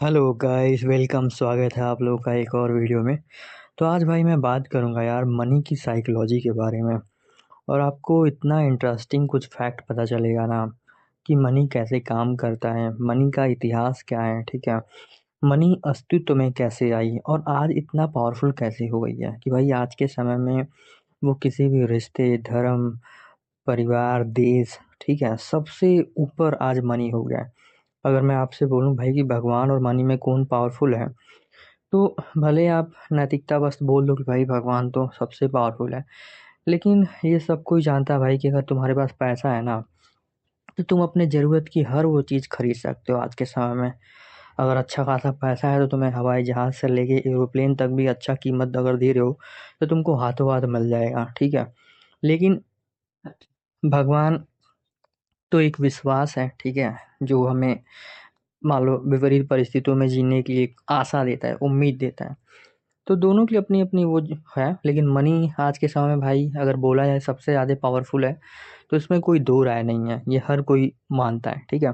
Hello guys, welcome. स्वागत है आप लोगों का एक और वीडियो में। तो आज भाई मैं बात करूंगा यार मनी की साइकोलॉजी के बारे में। और आपको इतना इंटरेस्टिंग कुछ फैक्ट पता चलेगा ना कि मनी कैसे काम करता है, मनी का इतिहास क्या है, ठीक है। मनी अस्तित्व में कैसे आई और आज इतना पावरफुल कैसे हो गई है कि भाई आज के समय में वो किसी भी रिश्ते, धर्म, परिवार, देश, ठीक है, सबसे ऊपर आज मनी हो गया है। अगर मैं आपसे बोलूं भाई कि भगवान और मनी में कौन पावरफुल है, तो भले आप नैतिकता बस बोल दो कि भाई भगवान तो सबसे पावरफुल है, लेकिन ये सब कोई जानता है भाई कि अगर तुम्हारे पास पैसा है ना, तो तुम अपने ज़रूरत की हर वो चीज़ खरीद सकते हो आज के समय में। अगर अच्छा खासा पैसा है तो तुम्हें हवाई जहाज़ से लेके एरोप्लेन तक भी अच्छा कीमत अगर दे रहे हो तो तुमको हाथों हाथ मिल जाएगा, ठीक है। लेकिन भगवान तो एक विश्वास है, ठीक है, जो हमें मान लो विपरीत परिस्थितियों में जीने की एक आशा देता है, उम्मीद देता है। तो दोनों की अपनी अपनी वो है, लेकिन मनी आज के समय में भाई अगर बोला जाए सबसे ज़्यादा पावरफुल है, तो इसमें कोई दो राय नहीं है, ये हर कोई मानता है, ठीक है।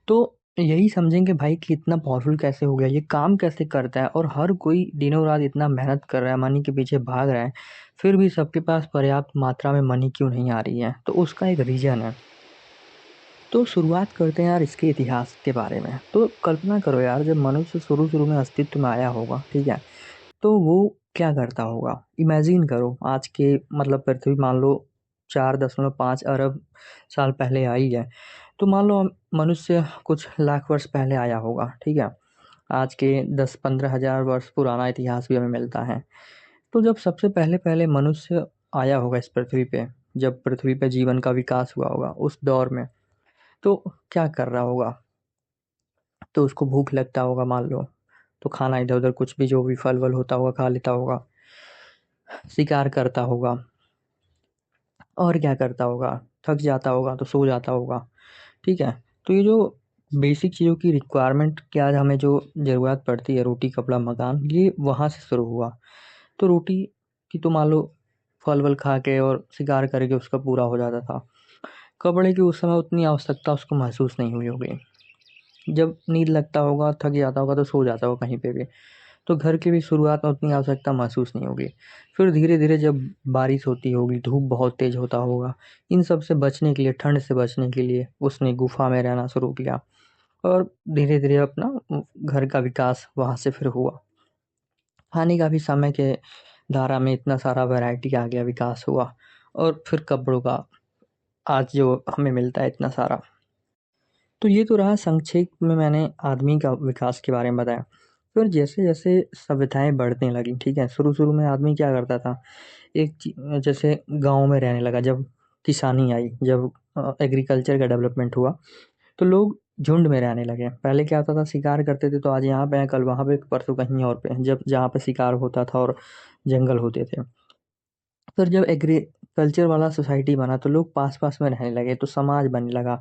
तो यही समझेंगे भाई कि इतना पावरफुल कैसे हो गया, ये काम कैसे करता है, और हर कोई दिनों रात इतना मेहनत कर रहा है, मनी के पीछे भाग रहा है, फिर भी सबके पास पर्याप्त मात्रा में मनी क्यों नहीं आ रही है, तो उसका एक रीज़न है। तो शुरुआत करते हैं यार इसके इतिहास के बारे में। तो कल्पना करो यार, जब मनुष्य शुरू शुरू में अस्तित्व में आया होगा, ठीक है, तो वो क्या करता होगा। इमेजिन करो, आज के मतलब पृथ्वी मान लो 4.5 अरब साल पहले आई है। तो मान लो मनुष्य कुछ लाख वर्ष पहले आया होगा, ठीक है। आज के 10-15 हज़ार वर्ष पुराना इतिहास भी हमें मिलता है। तो जब सबसे पहले पहले मनुष्य आया होगा इस पृथ्वी पे, जब पृथ्वी पे जीवन का विकास हुआ होगा उस दौर में, तो क्या कर रहा होगा। तो उसको भूख लगता होगा मान लो, तो खाना इधर उधर कुछ भी जो भी फल वल होता होगा खा लेता होगा, शिकार करता होगा, और क्या करता होगा, थक जाता होगा तो सो जाता होगा, ठीक है। तो ये जो बेसिक चीज़ों की रिक्वायरमेंट की आज हमें जो ज़रूरत पड़ती है, रोटी कपड़ा मकान, ये वहाँ से शुरू हुआ। तो रोटी की तो मान लो फल वल खा के और शिकार करके उसका पूरा हो जाता था। कपड़े की उस समय उतनी आवश्यकता उसको महसूस नहीं हुई होगी। जब नींद लगता होगा, थक जाता होगा तो सो जाता होगा कहीं पे भी। तो घर की भी शुरुआत में उतनी आवश्यकता महसूस नहीं होगी। फिर धीरे-धीरे जब बारिश होती होगी, धूप बहुत तेज़ होता होगा, इन सब से बचने के लिए, ठंड से बचने के लिए उसने गुफ़ा में रहना शुरू किया, और धीरे-धीरे अपना घर का विकास वहाँ से फिर हुआ। खाने का भी समय के धारा में इतना सारा वैरायटी आ गया, विकास हुआ, और फिर कपड़ों का आज जो हमें मिलता है इतना सारा। तो ये तो रहा संक्षेप में मैंने आदमी का विकास के बारे में बताया। फिर जैसे-जैसे सभ्यताएँ बढ़ने लगीं, ठीक है? शुरू-शुरू में आदमी क्या करता था, जैसे गाँव में रहने लगा, जब किसानी आई, जब एग्रीकल्चर का डेवलपमेंट हुआ, तो लोग झुंड में रहने लगे। पहले क्या होता था, शिकार करते थे तो आज यहाँ पे हैं, कल वहाँ पे, परसों कहीं और पे हैं, जब जहाँ पे शिकार होता था और जंगल होते थे। फिर जब एग्रीकल्चर वाला सोसाइटी बना तो लोग पास-पास में रहने लगे, तो समाज बनने लगा।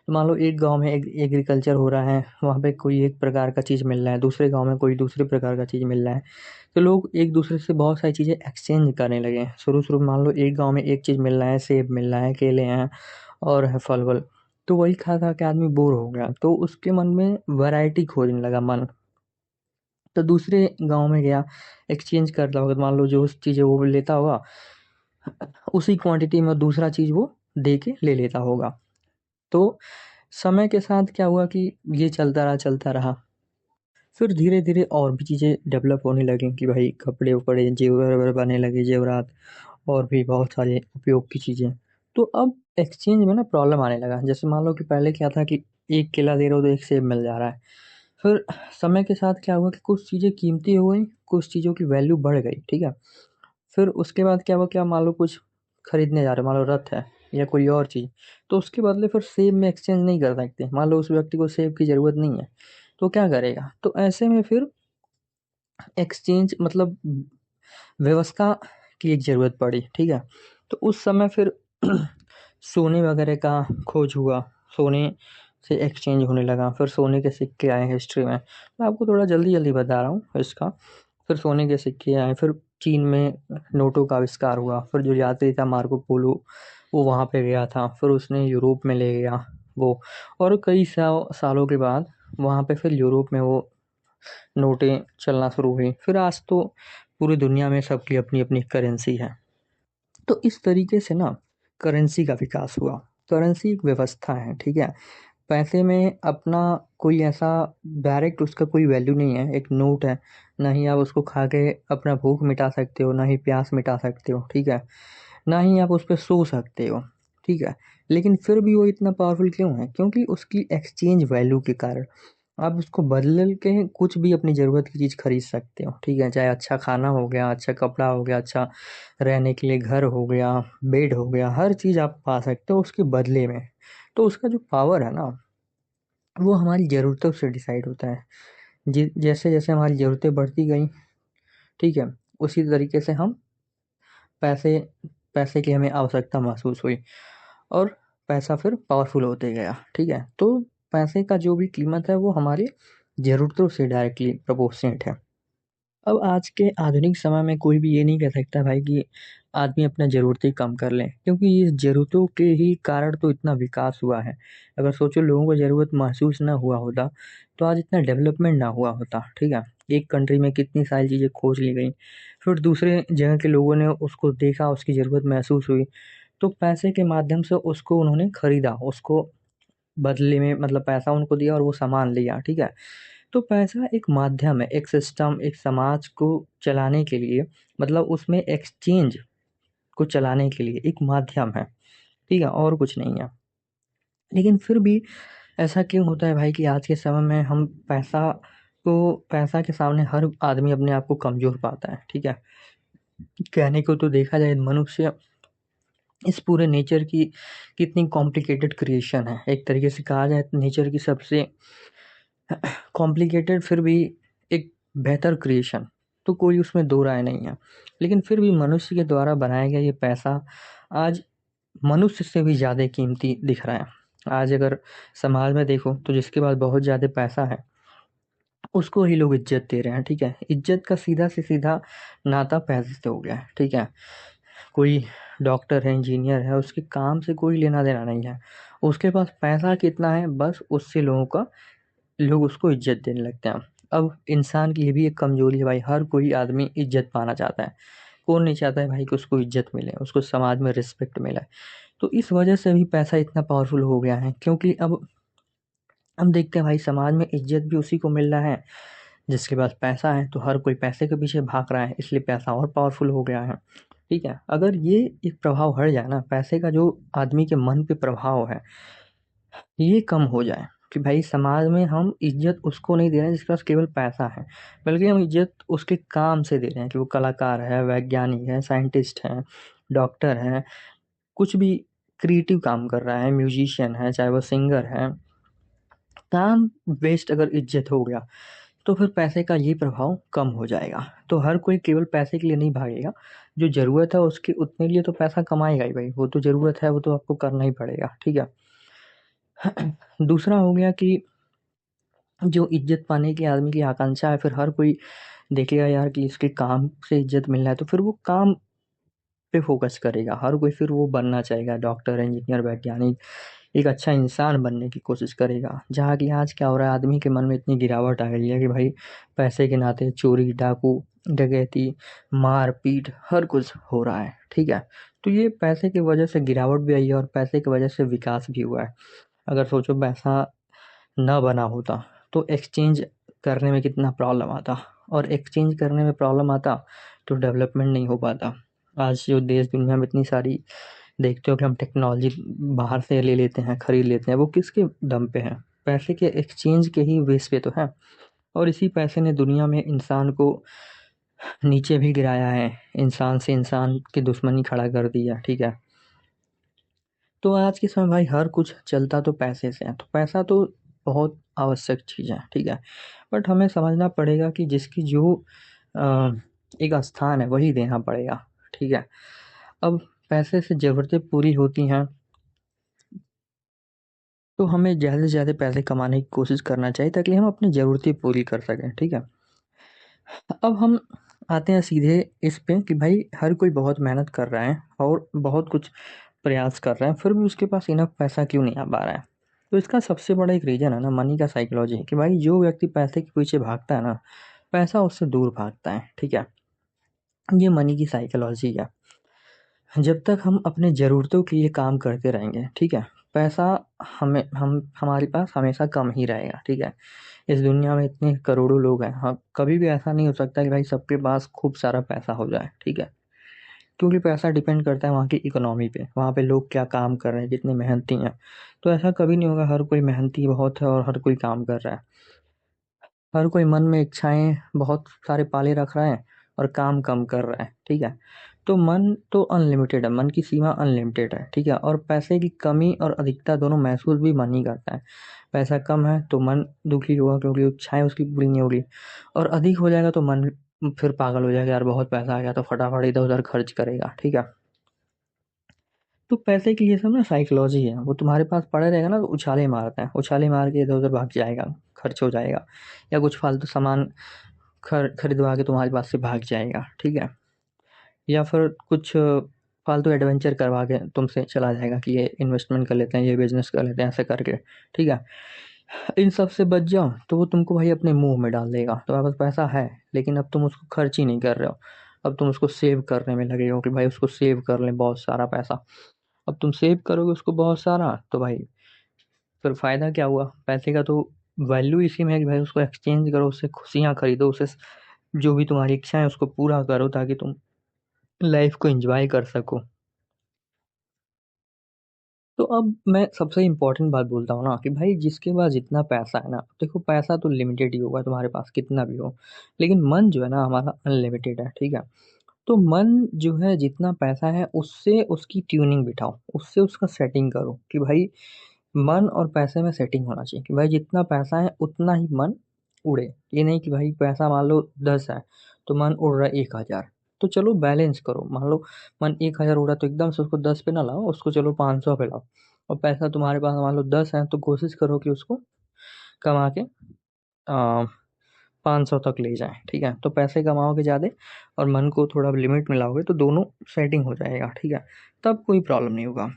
तो मान लो एक गाँव में एग्रीकल्चर हो रहा है, वहाँ पे कोई एक प्रकार का चीज़ मिल रहा है, दूसरे गाँव में कोई दूसरे प्रकार का चीज़ मिल रहा है। तो लोग एक-दूसरे से बहुत सारी चीज़ें एक्सचेंज करने लगे। शुरू-शुरू में मान लो एक गाँव में एक चीज़ मिल रहा है, सेब मिल रहा है, केले हैं और है फल-वल। तो वही खा-खा के आदमी बोर हो गया, तो उसके मन में वैरायटी खोजने लगा मन। तो दूसरे गाँव में गया, एक्सचेंज करता होगा, तो मान लो जो चीज़ है वो लेता होगा, उसी क्वांटिटी में दूसरा चीज़ वो दे के ले लेता होगा। तो समय के साथ क्या हुआ कि ये चलता रहा। फिर धीरे-धीरे और भी चीज़ें डेवलप होने लगीं कि भाई कपड़े-वपड़े, ज़ेवर-वेवर बनने लगे, ज़ेवरात, और भी बहुत सारे उपयोग की चीज़ें। तो अब एक्सचेंज में ना प्रॉब्लम आने लगा। जैसे मान लो कि पहले क्या था कि एक केला दे रहे हो तो एक सेब मिल जा रहा है। फिर समय के साथ क्या हुआ कि कुछ चीज़ें कीमती हो गईं, कुछ चीज़ों की वैल्यू बढ़ गई, ठीक है? फिर उसके बाद क्या हुआ, क्या मान लो कुछ खरीदने जा रहे हो, मान लो रथ है या कोई और चीज़, तो उसके बदले फिर सेब में एक्सचेंज नहीं कर सकते। मान लो उस व्यक्ति को सेब की ज़रूरत नहीं है, तो क्या करेगा? तो ऐसे में फिर एक्सचेंज मतलब व्यवस्था की एक ज़रूरत पड़ी, ठीक है? तो उस समय फिर सोने वगैरह का खोज हुआ, सोने से एक्सचेंज होने लगा, फिर सोने के सिक्के आए हिस्ट्री में। मैं आपको थोड़ा जल्दी-जल्दी बता रहा हूँ इसका। फिर सोने के सिक्के आए, फिर चीन में नोटों का आविष्कार हुआ, फिर जो यात्री था मार्को पोलो, वो वहाँ पे गया था, फिर उसने यूरोप में ले गया वो, और कई सालों के बाद वहाँ पे फिर यूरोप में वो नोटें चलना शुरू हुई। फिर आज तो पूरी दुनिया में सबकी अपनी अपनी करेंसी है। तो इस तरीके से ना करेंसी का विकास हुआ। करेंसी एक व्यवस्था है, ठीक है। पैसे में अपना कोई ऐसा डायरेक्ट उसका कोई वैल्यू नहीं है। एक नोट है, ना ही आप उसको खा के अपना भूख मिटा सकते हो, ना ही प्यास मिटा सकते हो, ठीक है। ना ही आप उस पर सो सकते हो, ठीक है। लेकिन फिर भी वो इतना पावरफुल क्यों है? क्योंकि उसकी एक्सचेंज वैल्यू के कारण आप उसको बदल के कुछ भी अपनी ज़रूरत की चीज़ खरीद सकते हो, ठीक है। चाहे अच्छा खाना हो गया, अच्छा कपड़ा हो गया, अच्छा रहने के लिए घर हो गया, बेड हो गया, हर चीज़ आप पा सकते हो उसके बदले में। तो उसका जो पावर है ना, वो हमारी ज़रूरतों से डिसाइड होता है। जैसे जैसे हमारी ज़रूरतें बढ़ती गई, ठीक है, उसी तरीके से हम पैसे पैसे की हमें आवश्यकता महसूस हुई और पैसा फिर पावरफुल होते गया, ठीक है। तो पैसे का जो भी कीमत है वो हमारी ज़रूरतों से डायरेक्टली प्रोपोर्शनेट है। अब आज के आधुनिक समय में कोई भी ये नहीं कह सकता भाई कि आदमी अपना ज़रूरतें कम कर लें, क्योंकि ये ज़रूरतों के ही कारण तो इतना विकास हुआ है। अगर सोचो लोगों को ज़रूरत महसूस ना हुआ होता, तो आज इतना डेवलपमेंट ना हुआ होता, ठीक है। एक कंट्री में कितनी सारी चीज़ें खोज ली गई, फिर दूसरे जगह के लोगों ने उसको देखा, उसकी ज़रूरत महसूस हुई, तो पैसे के माध्यम से उसको उन्होंने खरीदा, उसको बदले में मतलब पैसा उनको दिया और वो सामान लिया, ठीक है। तो पैसा एक माध्यम है, एक सिस्टम, एक समाज को चलाने के लिए, मतलब उसमें एक्सचेंज को चलाने के लिए एक माध्यम है, ठीक है, और कुछ नहीं है। लेकिन फिर भी ऐसा क्यों होता है भाई कि आज के समय में हम पैसा के सामने हर आदमी अपने आप को कमज़ोर पाता है, ठीक है। कहने को तो देखा जाए मनुष्य इस पूरे नेचर की कितनी कॉम्प्लिकेटेड क्रिएशन है। एक तरीके से कहा जाए तो नेचर की सबसे कॉम्प्लिकेटेड फिर भी एक बेहतर क्रिएशन, तो कोई उसमें दो राय नहीं है। लेकिन फिर भी मनुष्य के द्वारा बनाया गया ये पैसा आज मनुष्य से भी ज़्यादा कीमती दिख रहा है। आज अगर समाज में देखो तो जिसके पास बहुत ज़्यादा पैसा है उसको ही लोग इज्जत दे रहे हैं, ठीक है। इज्जत का सीधा से सीधा नाता पैसे से हो गया है, ठीक है। कोई डॉक्टर है, इंजीनियर है, उसके काम से कोई लेना देना नहीं है। उसके पास पैसा कितना है बस उससे लोग उसको इज्जत देने लगते हैं। अब इंसान की ये भी एक कमजोरी है भाई, हर कोई आदमी इज्जत पाना चाहता है। कौन नहीं चाहता है भाई कि उसको इज्जत मिले, उसको समाज में रिस्पेक्ट मिले। तो इस वजह से भी पैसा इतना पावरफुल हो गया है, क्योंकि अब हम देखते हैं भाई समाज में इज्जत भी उसी को मिल रहा है जिसके पास पैसा है। तो हर कोई पैसे के पीछे भाग रहा है, इसलिए पैसा और पावरफुल हो गया है, ठीक है। अगर ये एक प्रभाव हट जाए ना, पैसे का जो आदमी के मन पे प्रभाव है ये कम हो जाए कि भाई समाज में हम इज्जत उसको नहीं दे रहे हैं जिसके पास केवल पैसा है, बल्कि हम इज्जत उसके काम से दे रहे हैं कि वो कलाकार है, वैज्ञानिक है, साइंटिस्ट है, डॉक्टर है, कुछ भी क्रिएटिव काम कर रहा है, म्यूजिशियन है, चाहे वो सिंगर है। काम बेस्ड अगर इज्जत हो गया तो फिर पैसे का ये प्रभाव कम हो जाएगा। तो हर कोई केवल पैसे के लिए नहीं भागेगा, जो ज़रूरत है उसके उतने लिए तो पैसा कमाएगा ही भाई, वो तो ज़रूरत है, वो तो आपको करना ही पड़ेगा, ठीक है। दूसरा हो गया कि जो इज्जत पाने की आदमी की आकांक्षा है, फिर हर कोई देखेगा यार कि इसके काम से इज्जत मिल रहा है, तो फिर वो काम पे फोकस करेगा। हर कोई फिर वो बनना चाहेगा, डॉक्टर, इंजीनियर, वैज्ञानिक, एक अच्छा इंसान बनने की कोशिश करेगा। जहाँ कि आज क्या हो रहा है, आदमी के मन में इतनी गिरावट आ गई है कि भाई पैसे के नाते चोरी, डाकू, डकैती, मार पीट हर कुछ हो रहा है, ठीक है। तो ये पैसे की वजह से गिरावट भी आई है और पैसे की वजह से विकास भी हुआ है। अगर सोचो पैसा ना बना होता तो एक्सचेंज करने में कितना प्रॉब्लम आता, और एक्सचेंज करने में प्रॉब्लम आता तो डेवलपमेंट नहीं हो पाता। आज जो देश दुनिया में इतनी सारी देखते हो कि हम टेक्नोलॉजी बाहर से ले लेते हैं, खरीद लेते हैं, वो किसके दम पे है? पैसे के एक्सचेंज के ही बेस पे तो है। और इसी पैसे ने दुनिया में इंसान को नीचे भी गिराया है, इंसान से इंसान की दुश्मनी खड़ा कर दिया, ठीक है। तो आज के समय भाई हर कुछ चलता तो पैसे से है, तो पैसा तो बहुत आवश्यक चीज़ है, ठीक है। बट हमें समझना पड़ेगा कि जिसकी जो अ, एक स्थान है वही देना पड़ेगा, ठीक है। अब पैसे से ज़रूरतें पूरी होती हैं तो हमें ज़्यादा से ज़्यादा पैसे कमाने की कोशिश करना चाहिए ताकि हम अपनी ज़रूरतें पूरी कर सकें, ठीक है। अब हम आते हैं सीधे इस पे कि भाई हर कोई बहुत मेहनत कर रहा है और बहुत कुछ प्रयास कर रहा है, फिर भी उसके पास इनफ पैसा क्यों नहीं आ पा रहा है? तो इसका सबसे बड़ा एक रीज़न है ना मनी का साइकोलॉजी कि भाई जो व्यक्ति पैसे के पीछे भागता है ना, पैसा उससे दूर भागता है, ठीक है? ये मनी की साइकोलॉजी है। जब तक हम अपने ज़रूरतों के लिए काम करते रहेंगे, ठीक है? पैसा हमारे पास हमेशा कम ही रहेगा, ठीक है? इस दुनिया में इतने करोड़ों लोग हैं, हाँ, कभी भी ऐसा नहीं हो सकता कि भाई सबके पास खूब सारा पैसा हो जाए, ठीक है? क्योंकि पैसा डिपेंड करता है वहाँ की इकोनॉमी पे, वहाँ पे लोग क्या काम कर रहे हैं, कितने मेहनती हैं। तो ऐसा कभी नहीं होगा हर कोई मेहनती बहुत है और हर कोई काम कर रहा है। हर कोई मन में इच्छाएँ बहुत सारे पाले रख रहा है और काम कम कर रहा है, ठीक है? तो मन तो अनलिमिटेड है, मन की सीमा अनलिमिटेड है, ठीक है? और पैसे की कमी और अधिकता दोनों महसूस भी मन ही करता है। पैसा कम है तो मन दुखी होगा क्योंकि इच्छाएँ उसकी पूरी नहीं होगी और अधिक हो जाएगा तो मन फिर पागल हो जाएगा, यार बहुत पैसा आ गया तो फटाफट इधर-उधर खर्च करेगा, ठीक है? तो पैसे की ये सब ना साइकोलॉजी है, वो तुम्हारे पास पड़ा रहेगा ना तो उछाले मारता है, उछाले मार के इधर-उधर भाग जाएगा, खर्च हो जाएगा या कुछ फालतू सामान खरीदवा के तुम्हारे पास से भाग जाएगा, ठीक है? या फिर कुछ फालतू एडवेंचर करवा के तुमसे चला जाएगा कि ये इन्वेस्टमेंट कर लेते हैं, ये बिज़नेस कर लेते हैं ऐसे करके, ठीक है? इन सब से बच जाओ तो वो तुमको भाई अपने मुँह में डाल देगा, तुम्हारे पास पैसा है लेकिन अब तुम उसको खर्च ही नहीं कर रहे हो। अब तुम उसको सेव करने में लगे हो कि भाई उसको सेव कर लें बहुत सारा पैसा। अब तुम सेव करोगे उसको बहुत सारा तो भाई फिर फ़ायदा क्या हुआ? पैसे का तो वैल्यू इसी में है कि भाई उसको एक्सचेंज करो, उससे खुशियाँ खरीदो, उससे जो भी तुम्हारी इच्छाएँ हैं उसको पूरा करो ताकि तुम लाइफ़ को एन्जॉय कर सको। तो अब मैं सबसे इम्पोर्टेंट बात बोलता हूँ ना कि भाई जिसके पास जितना पैसा है ना, देखो पैसा तो लिमिटेड ही होगा तुम्हारे पास कितना भी हो, लेकिन मन जो है ना हमारा अनलिमिटेड है, ठीक है? तो मन जो है जितना पैसा है उससे उसकी ट्यूनिंग बिठाओ, उससे उसका सेटिंग करो कि भाई मन और पैसे में सेटिंग होना चाहिए कि भाई जितना पैसा है उतना ही मन उड़े। ये नहीं कि भाई पैसा मान लो 10 है, तो मन उड़ रहा है 1000। तो चलो बैलेंस करो, मान लो मन 1000 उड़ा तो एकदम से उसको 10 पे ना लाओ, उसको चलो 500 पे लाओ। और पैसा तुम्हारे पास मान लो 10 है तो कोशिश करो कि उसको कमा के 500 तक ले जाएँ, ठीक है? तो पैसे कमाओगे ज़्यादा और मन को थोड़ा लिमिट में लाओगे तो दोनों सेटिंग हो जाएगा, ठीक है? तब कोई प्रॉब्लम नहीं होगा।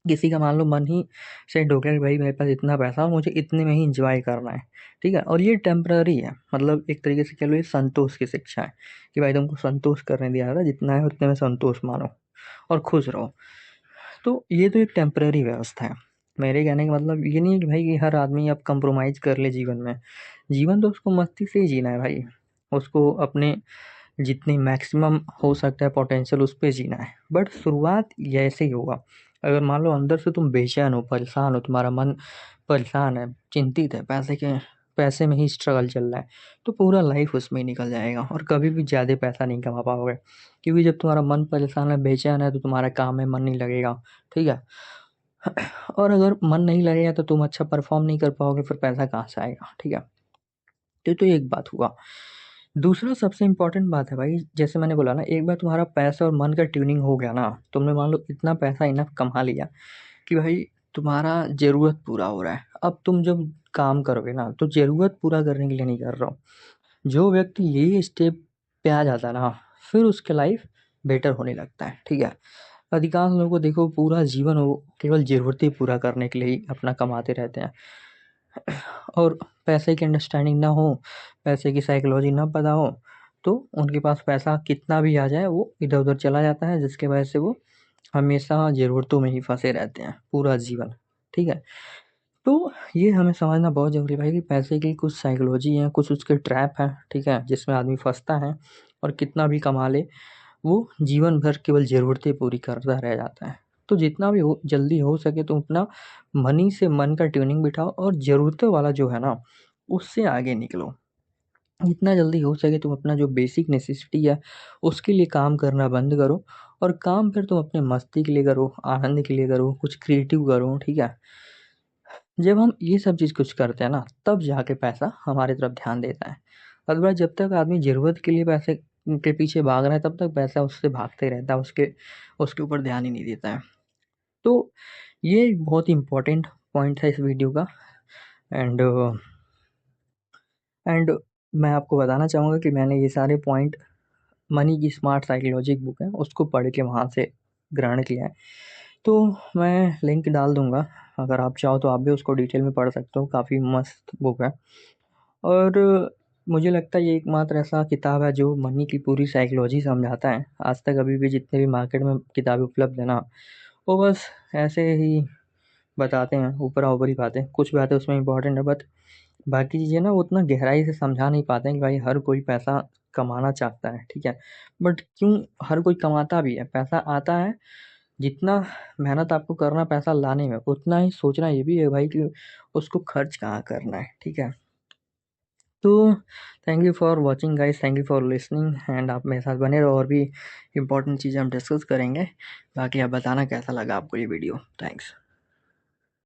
किसी का मान लो मन ही सेट हो गया कि भाई मेरे पास इतना पैसा और मुझे इतने में ही एन्जॉय करना है, ठीक है? और ये टेम्परेरी है, मतलब एक तरीके से कह लो ये संतोष की शिक्षा है कि भाई तुमको संतोष करने दिया था, जितना है उतने में संतोष मानो और खुश रहो। तो ये तो एक टेम्परेरी व्यवस्था है। मेरे कहने का मतलब ये नहीं है कि भाई कि हर आदमी अब कॉम्प्रोमाइज़ कर ले जीवन में। जीवन तो उसको मस्ती से ही जीना है भाई। उसको अपने जितनी मैक्सिमम हो सकता है पोटेंशियल उस पे जीना है। बट शुरुआत ये ऐसे ही होगा। अगर मान लो अंदर से तुम बेचैन हो, परेशान हो, तुम्हारा मन परेशान है, चिंतित है, पैसे में ही स्ट्रगल चल रहा है, तो पूरा लाइफ़ उसमें ही निकल जाएगा और कभी भी ज़्यादा पैसा नहीं कमा पाओगे। क्योंकि जब तुम्हारा मन परेशान है, बेचैन है तो तुम्हारा काम में मन नहीं लगेगा, ठीक है? और अगर मन नहीं लगेगा तो तुम अच्छा परफ़ॉर्म नहीं कर पाओगे, फिर पैसा कहाँ से आएगा, ठीक है? ये तो एक बात हुआ। दूसरा सबसे इम्पोर्टेंट बात है भाई, जैसे मैंने बोला ना एक बार तुम्हारा पैसा और मन का ट्यूनिंग हो गया ना, तुमने मान लो इतना पैसा इनफ कमा लिया कि भाई तुम्हारा ज़रूरत पूरा हो रहा है। अब तुम जब काम करोगे ना, तो ज़रूरत पूरा करने के लिए नहीं कर रहा हो। जो व्यक्ति ये स्टेप पे आ जाता है ना, फिर उसकी लाइफ़ बेटर होने लगता है, ठीक है? अधिकांश लोगों को देखो पूरा जीवन वो केवल ज़रूरतें पूरा करने के लिए ही अपना कमाते रहते हैं। और पैसे की अंडरस्टैंडिंग ना हो, पैसे की साइकोलॉजी ना पता हो, तो उनके पास पैसा कितना भी आ जाए वो इधर-उधर चला जाता है जिसकी वजह से वो हमेशा ज़रूरतों में ही फँसे रहते हैं, पूरा जीवन, ठीक है? तो ये हमें समझना बहुत ज़रूरी है भाई कि पैसे की कुछ साइकोलॉजी है, कुछ उसके ट्रैप हैं, ठीक है? जिसमें आदमी फँसता है और कितना भी कमा ले, वो जीवन भर केवल ज़रूरतें पूरी करता रह जाता है। तो जितना भी हो जल्दी हो सके तो अपना मनी से मन का ट्यूनिंग बिठाओ और ज़रूरतों वाला जो है ना, उससे आगे निकलो। जितना जल्दी हो सके तुम अपना जो बेसिक नेसेसिटी है, उसके लिए काम करना बंद करो और काम फिर तुम अपने मस्ती के लिए करो, आनंद के लिए करो, कुछ क्रिएटिव करो, ठीक है? जब हम ये सब चीज़ कुछ करते हैं ना, तब जाके पैसा हमारी तरफ ध्यान देता है। अदरवाइज़ जब तक आदमी ज़रूरत के लिए पैसे के पीछे भाग रहा है, तब तक पैसा उससे भागते ही रहता है, उसके उसके ऊपर ध्यान ही नहीं देता है। तो ये एक बहुत ही इम्पोर्टेंट पॉइंट है इस वीडियो का एंड एंड मैं आपको बताना चाहूँगा कि मैंने ये सारे पॉइंट मनी की स्मार्ट साइकोलॉजी एक बुक है, उसको पढ़ के वहाँ से ग्रहण किया है। तो मैं लिंक डाल दूँगा अगर आप चाहो तो आप भी उसको डिटेल में पढ़ सकते हो, काफ़ी मस्त बुक है। और मुझे लगता है ये एकमात्र ऐसा किताब है जो मनी की पूरी साइकोलॉजी समझाता है। आज तक अभी भी जितने भी मार्केट में किताबें उपलब्ध है ना, वो बस ऐसे ही बताते हैं, ऊपरा-ऊपरी बातें। कुछ बातें उसमें इम्पोर्टेंट है, बट बाकी चीज़ें ना वो उतना गहराई से समझा नहीं पाते हैं कि भाई हर कोई पैसा कमाना चाहता है, ठीक है? बट क्यों हर कोई कमाता भी है, पैसा आता है, जितना मेहनत आपको करना पैसा लाने में, उतना ही सोचना ये भी है भाई कि उसको खर्च कहाँ करना है, ठीक है? तो thank you for watching guys, thank you for listening and आप मेरे साथ बने रहो, और भी इम्पोर्टेंट चीज़ें हम डिस्कस करेंगे। बाकी आप बताना कैसा लगा आपको ये वीडियो। थैंक्स।